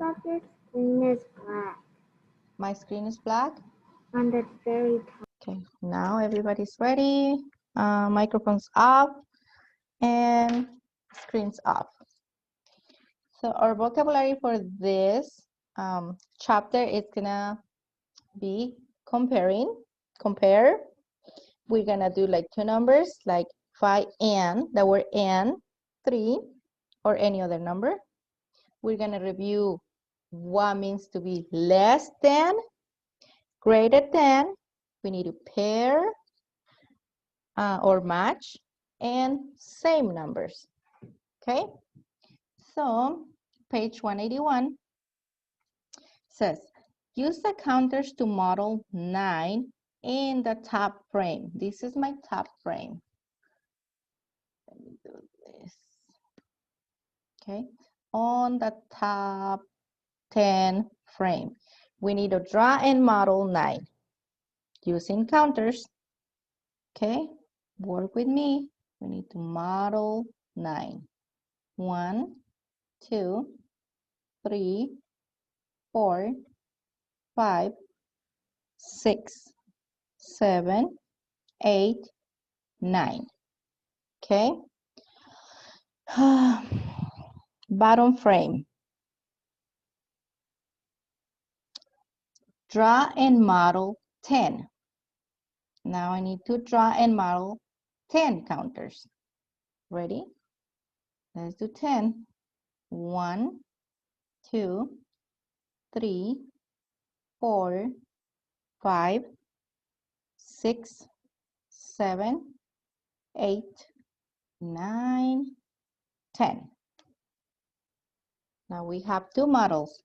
but your screen is black. My screen is black. On the very top. Okay, now everybody's ready. Microphone's off and screen's off. So our vocabulary for this chapter is gonna be comparing, compare. We're gonna do like two numbers, like 5 and, the word and, 3, or any other number. We're gonna review what means to be less than, greater than. We need to pair or match, and same numbers. Okay, so page 181 says, use the counters to model 9 in the top frame. This is my top frame. Let me do this. Okay, on the top 10 frame, we need to draw and model 9 using counters. Okay, work with me. We need to model 9. 1, 2, 3, 4, 5, 6, 7, 8, 9. Okay. Bottom frame. Draw and model 10. Now I need to draw and model 10 counters. Ready? Let's do 10. 1, 2, 3, 4, 5, 6, 7, 8, 9, 10. Now we have two models.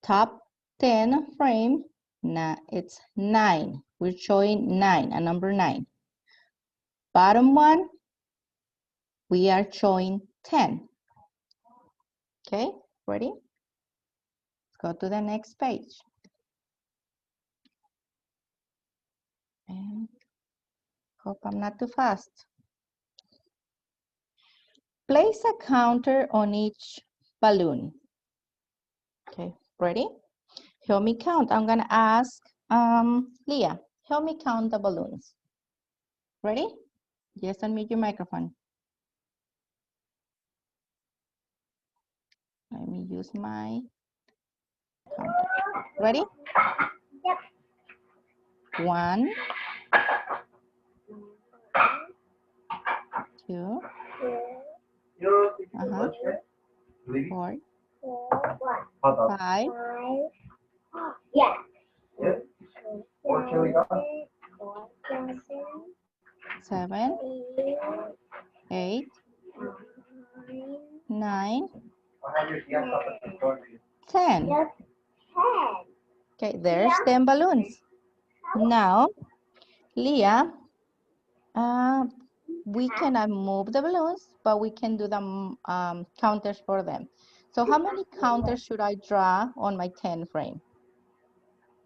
Top 10 frame, now it's 9. We're showing 9, a number 9. Bottom one, we are showing 10. Okay, ready? Let's go to the next page. And hope I'm not too fast. Place a counter on each balloon. Okay, ready? Help me count. I'm gonna ask Leah, help me count the balloons. Ready? Yes, unmute your microphone. Let me use my counter. Ready? Yep. 1, 2, 4, 5, Yeah. 7, 8, 9, 10. Yep. Okay, there's 10 balloons. Now, Leah, we cannot move the balloons, but we can do the counters for them. So how many counters should I draw on my 10 frame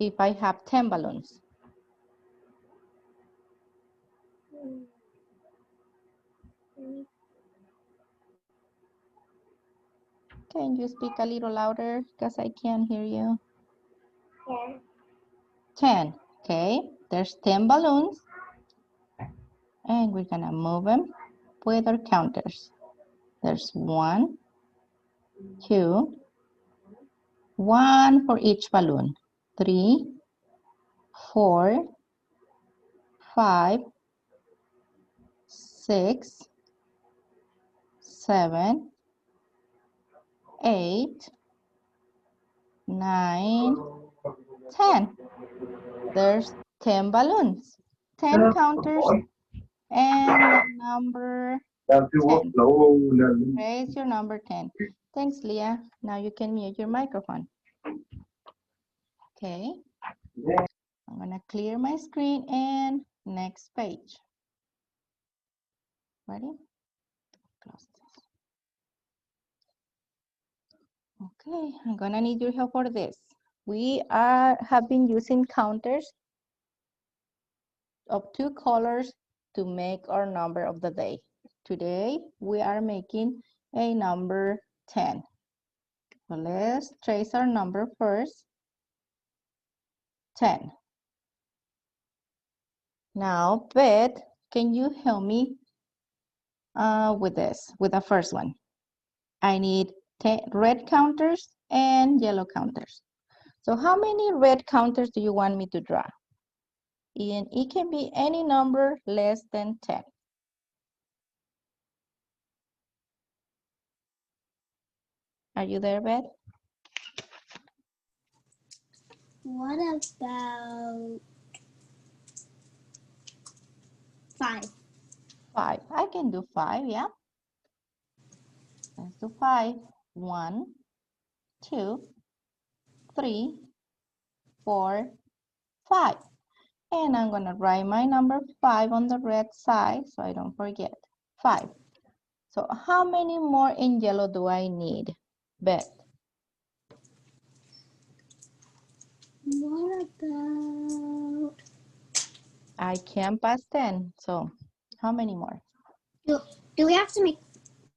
if I have 10 balloons? Can you speak a little louder because I can't hear you? 10. Okay, there's 10 balloons. And we're gonna move them with our counters. There's 1, 2, 1 for each balloon. 3, 4, 5, 6, 7, 8, 9, 10. There's 10 balloons, 10 counters, and the number 10. Raise your number 10. Thanks, Leah. Now you can mute your microphone. Okay. I'm gonna clear my screen and next page. Ready? Close this. Okay, I'm gonna need your help for this. We have been using counters of 2 colors to make our number of the day. Today, we are making a number 10. So let's trace our number first. 10. Now, Beth, can you help me with this, with the first one? I need 10 red counters and yellow counters. So how many red counters do you want me to draw? And it can be any number less than 10. Are you there, Beth? What about 5? 5. I can do 5, yeah. Let's do 5. 1, 2, 3, 4, 5. And I'm gonna write my number 5 on the red side so I don't forget. 5. So how many more in yellow do I need, Beth? What about... I can't pass 10, so how many more? Do we have to make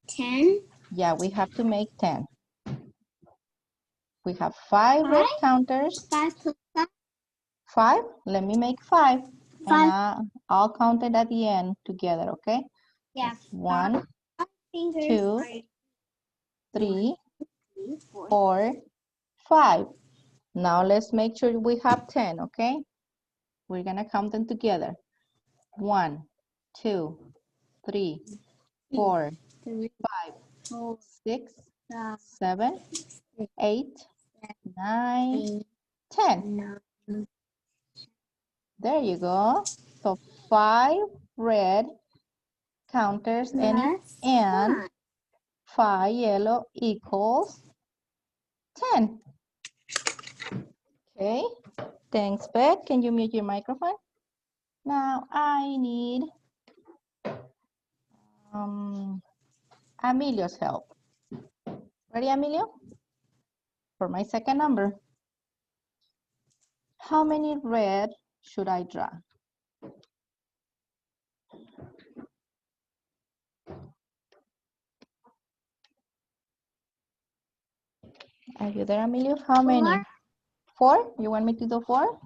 10? Yeah, we have to make 10. We have 5 red Five? counters. 5 plus 5? 5? Let me make 5. 5. And I'll count it at the end together, okay? Yeah. That's 1, 2, 2, 3, 4, 5. Now let's make sure we have 10, okay? We're gonna count them together. 1, 2, 3, 4, 5, 6, 7, 8, 9, 10. There you go. So 5 red counters and 5 yellow equals 10. Okay, thanks, Beth. Can you mute your microphone? Now I need Emilio's help. Ready, Emilio? For my second number. How many red should I draw? Are you there, Emilio? How many? 4? You want me to do 4?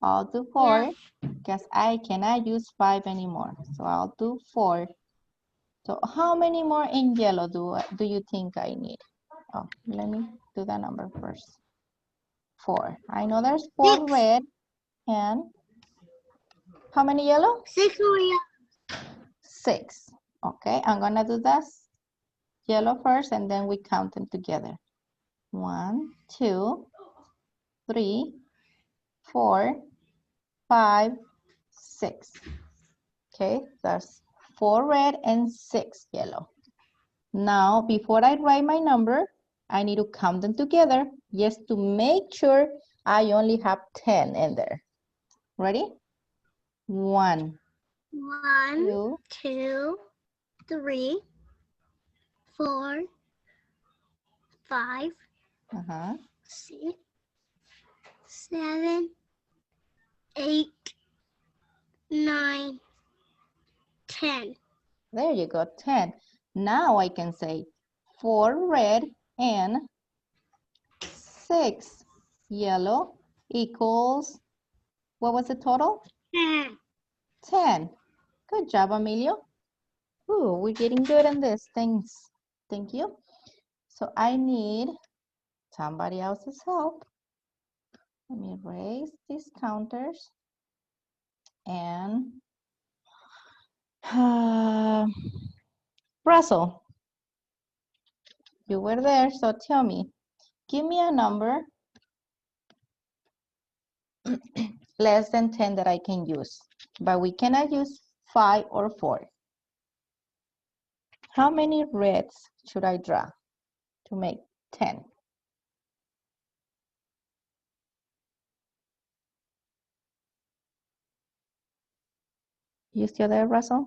I'll do 4 because I cannot use 5 anymore. So I'll do 4. So how many more in yellow do you think I need? Oh, let me do the number first. 4. I know there's 4 6. red and how many yellow? 6 more yellow. 6. Okay, I'm gonna do this yellow first and then we count them together. 1, 2, 3, 4, 5, 6. Okay, that's 4 red and 6 yellow. Now, before I write my number, I need to count them together just to make sure I only have 10 in there. Ready? 1, 1, 2, 3, 4, 5, 6, 7, 8, 9, 10. There you go, 10. Now I can say 4 red and 6 yellow equals, what was the total? 10. 10. Good job, Emilio. Ooh, we're getting good in this. Thanks. Thank you. So I need somebody else's help. Let me erase these counters. And Russell, you were there, so tell me, give me a number less than 10 that I can use, but we cannot use 5 or 4. How many reds should I draw to make 10? You still there, Russell?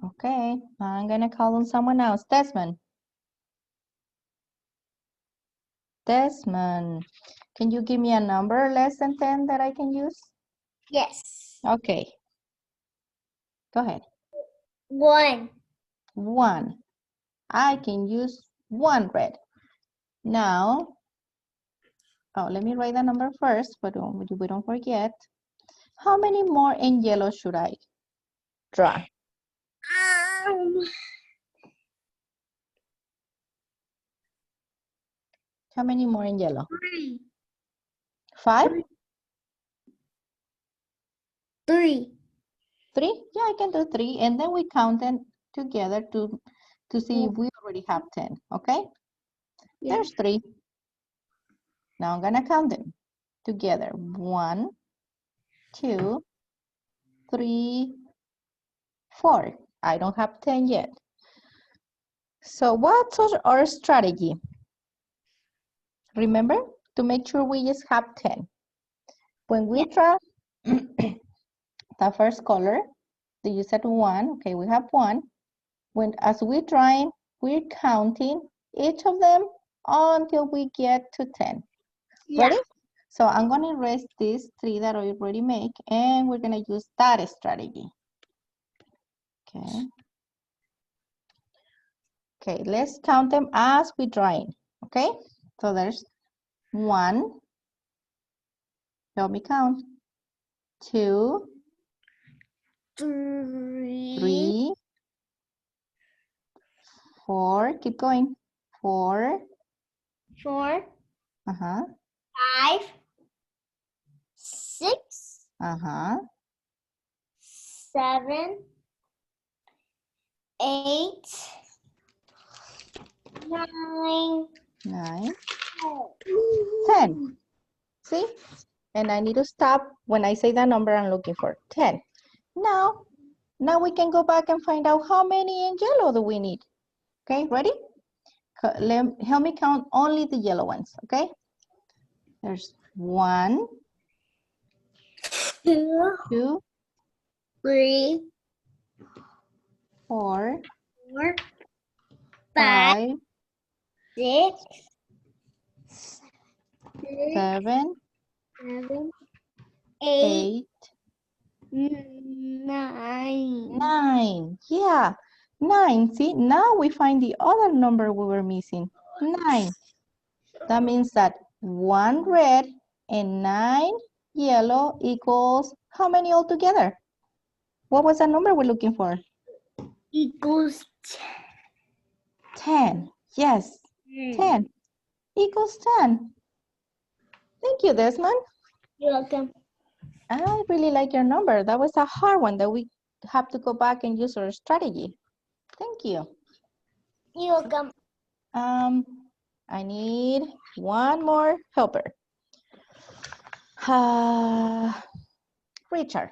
Okay, I'm gonna call on someone else. Desmond. Desmond, can you give me a number less than 10 that I can use? Yes. Okay. Go ahead. 1. 1. I can use 1 red. Now, let me write the number first, but we don't forget. How many more in yellow should I draw? How many more in yellow? 3. 5? 3. 3? Yeah, I can do 3. And then we count them together to see if we already have 10. Okay? Yeah. There's 3. Now I'm going to count them together. 1, 2, 3, 4. I don't have 10 yet. So what's our strategy? Remember, to make sure we just have 10. When we draw the first color, you said 1. Okay, we have 1. As we're drawing, we're counting each of them until we get to 10. Yeah. Ready? So I'm going to erase these 3 that I already make, and we're going to use that strategy. Okay. Okay, let's count them as we're drawing. Okay, so there's 1. Help me count. 2, 3, 4. Keep going. 4. 4. Uh-huh. 5. 6. Uh-huh. 7. 8. 9. 9. 10. See? And I need to stop when I say that number I'm looking for. 10. Now we can go back and find out how many in yellow do we need. Okay, ready? Help me count only the yellow ones, okay? There's 1, 2. 2, 3. 4, 4. 5, 6. 7, 7. 8, 9. 9. Yeah, 9. See, now we find the other number we were missing. 9. That means that 1 red and 9 yellow equals how many altogether? What was the number we're looking for? Equals 10. Yes, 10 equals 10. Thank you, Desmond. You're welcome. I really like your number. That was a hard one that we have to go back and use our strategy. Thank you. You're welcome. I need one more helper. Richard.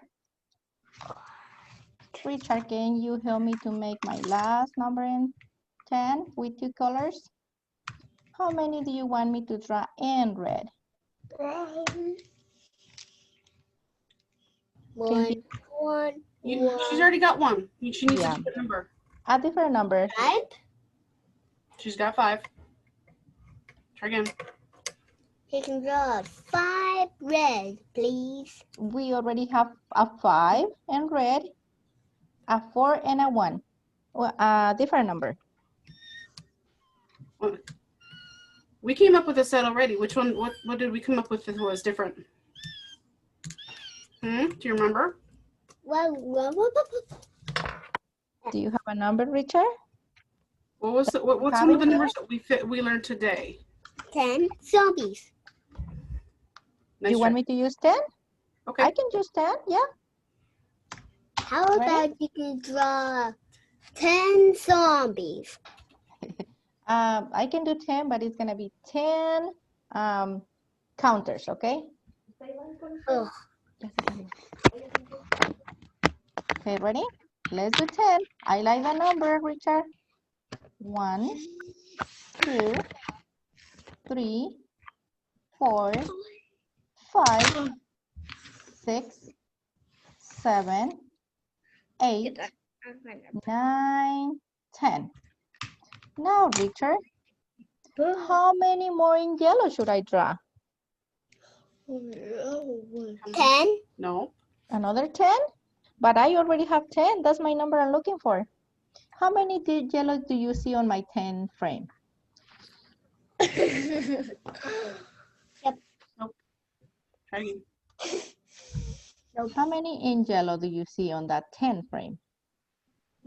Richard, can you help me to make my last number in 10 with 2 colors? How many do you want me to draw in red? One. She's already got one. She needs a different number. A different number. 5. She's got 5. Try again. You can draw 5 red, please. We already have a 5 in red, a 4 and a 1. Well, a different number. We came up with a set already. Which one? What did we come up with that was different? Do you remember? Do you have a number, Richard? What's one of the numbers that we learned today? 10 zombies. Do you want me to use 10? Okay. I can use 10, yeah. How about you can draw 10 zombies? I can do 10, but it's going to be 10 counters, okay? Oh. Okay, ready? Let's do 10. I like the number, Richard. 1, 2, 3, 4, 5, 6, 7, 8, 9, 10. Now, Richard, how many more in yellow should I draw? 10. No. Another 10? But I already have 10. That's my number I'm looking for. How many yellow do you see on my 10 frame? Try again. How many in yellow do you see on that 10 frame?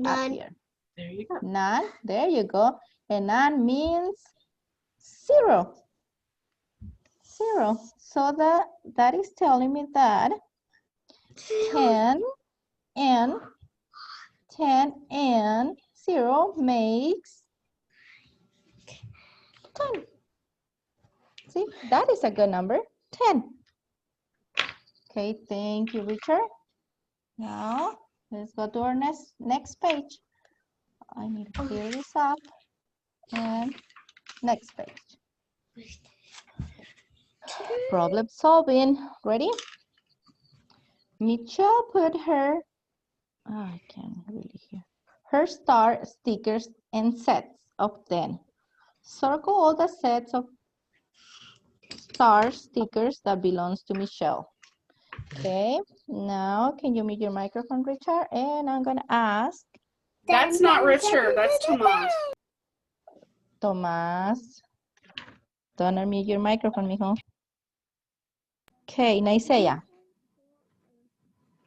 Up None. here. There you go. None. There you go. And none means 0. 0. So that is telling me that 10 and 0 makes 10. See, that is a good number, 10. Okay, thank you, Richard. Now, let's go to our next page. I need to clear this up. And next page. Problem solving. Ready? Michelle put her, I can't really hear, her star stickers in sets of 10. Circle all the sets of star stickers that belongs to Michelle. Okay, now can you mute your microphone, Richard? And I'm gonna ask. That's not Richard, that's Tomas. Tomas. Don't unmute your microphone, mijo. Okay, Naisea.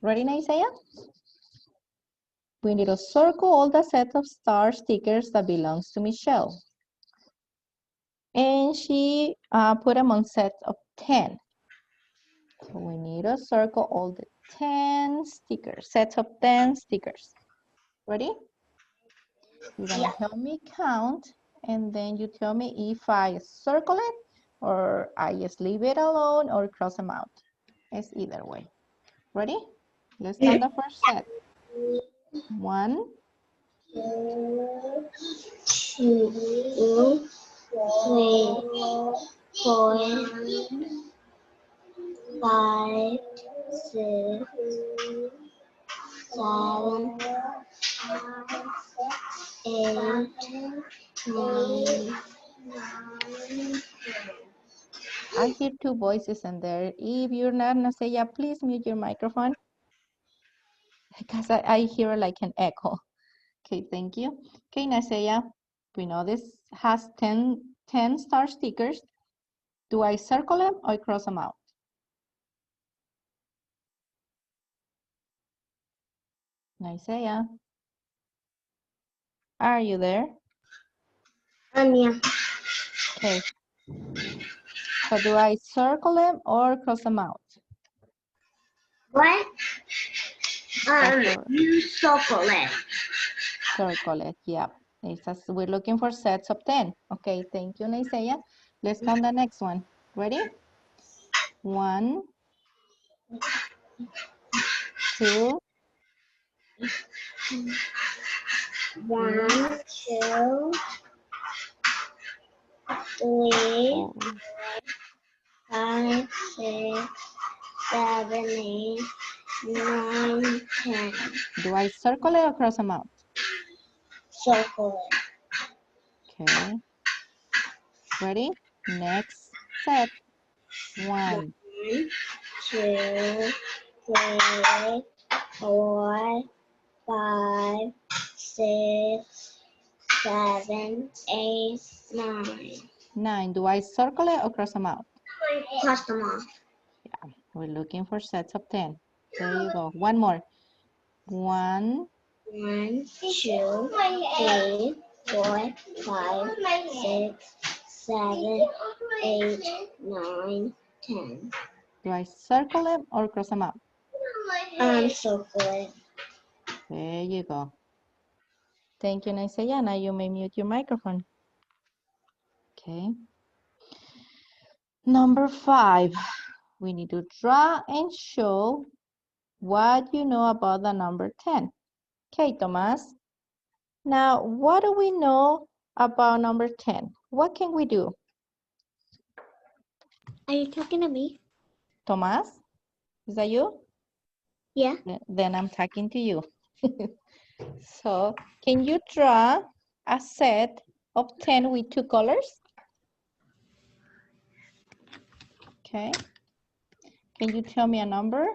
Ready, Naisea? We need to circle all the sets of star stickers that belongs to Michelle. And she put them on sets of 10. So we need to circle all the 10 stickers, sets of 10 stickers. Ready? You're gonna help me count, and then you tell me if I circle it or I just leave it alone or cross them out. It's either way. Ready? Let's count the first set. 1, 2, 3, 4, 5, 6, 7, 8, 9. I hear 2 voices in there. If you're not Naseya, please mute your microphone because I hear like an echo. Okay, thank you. Okay, Naseya, we know this has 10 star stickers. Do I circle them or cross them out? Naisea, are you there? Yeah. Okay. So do I circle them or cross them out? What? Circle, You circle it. circle it, yeah. We're looking for sets of 10. Okay, thank you, Naisea. Let's count the next one. Ready? 1, 2, 1, 2, 3, 4. 5, 6, 7, 8, 9, 10. Do I circle it or cross them out? Circle it. Okay. Ready? Next set. 1, 2, 3, 4, 5, 6, 7, 8, 9. 9. Do I circle it or cross them out? Cross them off. We're looking for sets of 10. There you go. One more. 1, 1, 2, 3, 4, 5, 6, 7, 8, 9, 10. do I circle them or cross them out? Circle it. There you go. Thank you, Naisaya. Now you may mute your microphone. Okay. Number 5. We need to draw and show what you know about the number 10. Okay, Tomas. Now, what do we know about number 10? What can we do? Are you talking to me? Tomas, is that you? Yeah. Then I'm talking to you. So, can you draw a set of 10 with 2 colors? Okay. Can you tell me a number?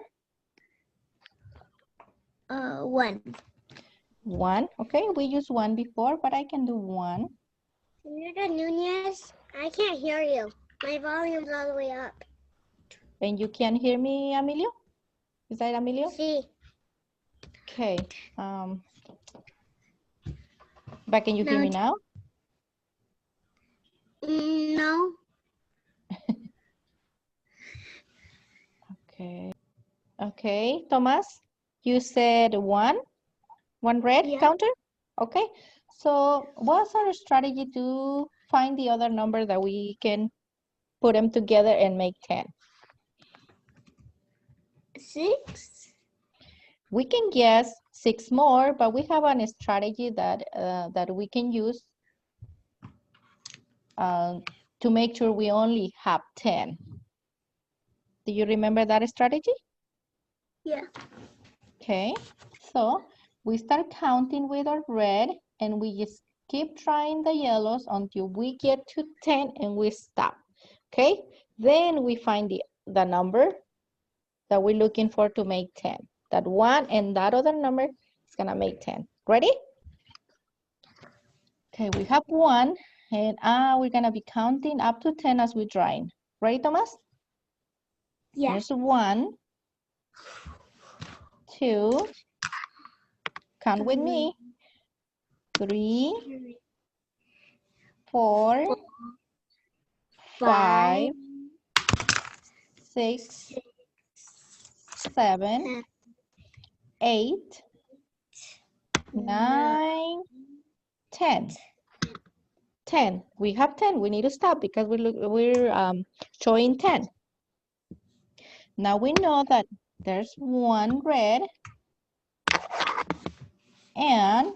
1. 1. Okay, we used 1 before, but I can do 1. Señora Nunez, I can't hear you. My volume's all the way up. And you can hear me, Emilio? Is that Emilio? Sí. Okay. But can you hear me now? No. Okay. Okay, Thomas, you said 1 red Yeah. counter? Okay. So what's our strategy to find the other number that we can put them together and make 10? 6. We can guess 6 more, but we have a strategy that that we can use to make sure we only have 10. Do you remember that strategy? Yeah. Okay, so we start counting with our red and we just keep trying the yellows until we get to 10 and we stop. Okay, then we find the number that we're looking for to make 10. That one and that other number is gonna make 10. Ready? Okay, we have 1 and we're gonna be counting up to 10 as we drawing. Ready, Thomas? Yeah. There's 1, 2, count with me, 3, 4, 5, 6, 7, 8, 9, 10. 10. We have 10. We need to stop because we're showing 10. Now we know that there's 1 red. And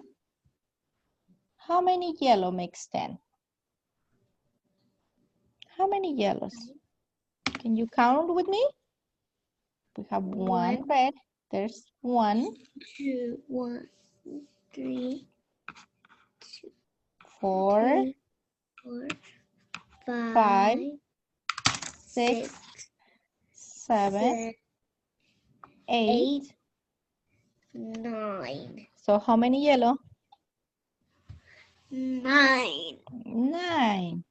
how many yellow makes 10? How many yellows? Can you count with me? We have 1 red. There's 1, 2, 1, 3, 4, 4, 5, 5, 6, 7, 8. 9. So how many yellow? 9. 9.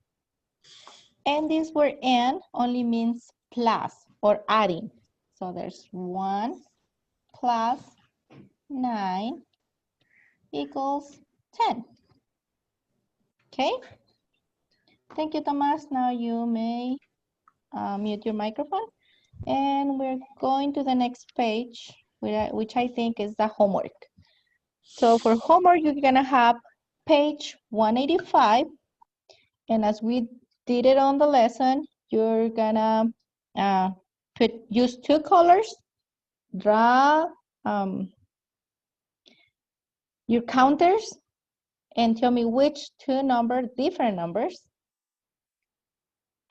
And this word and only means plus or adding. So there's 1 plus 9 equals 10. Okay? Thank you, Thomas. Now you may mute your microphone. And we're going to the next page, which I think is the homework. So for homework, you're gonna have page 185. And as we did it on the lesson, you're gonna use 2 colors, draw your counters, and tell me which 2 different numbers.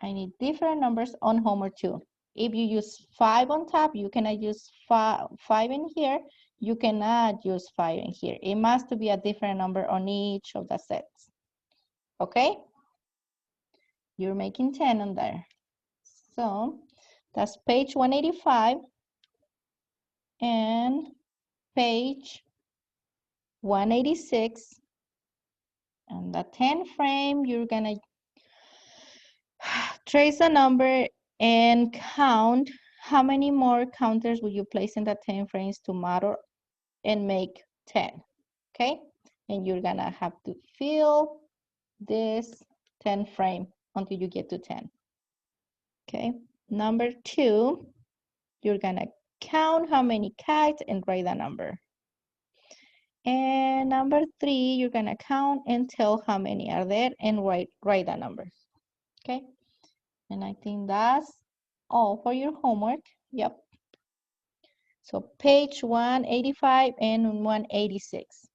I need different numbers on homework 2. If you use 5 on top, you cannot use 5 in here. You cannot use 5 in here. It must be a different number on each of the sets. Okay? You're making 10 on there. So that's page 185 and page 186. And the 10 frame, you're gonna trace a number and count how many more counters will you place in the 10 frames to matter and make 10, okay? And you're gonna have to fill this 10 frame until you get to 10, okay? Number 2, you're gonna count how many kites and write the number. And number 3, you're gonna count and tell how many are there and write the number, okay? And I think that's all for your homework. Yep. So page 185 and 186.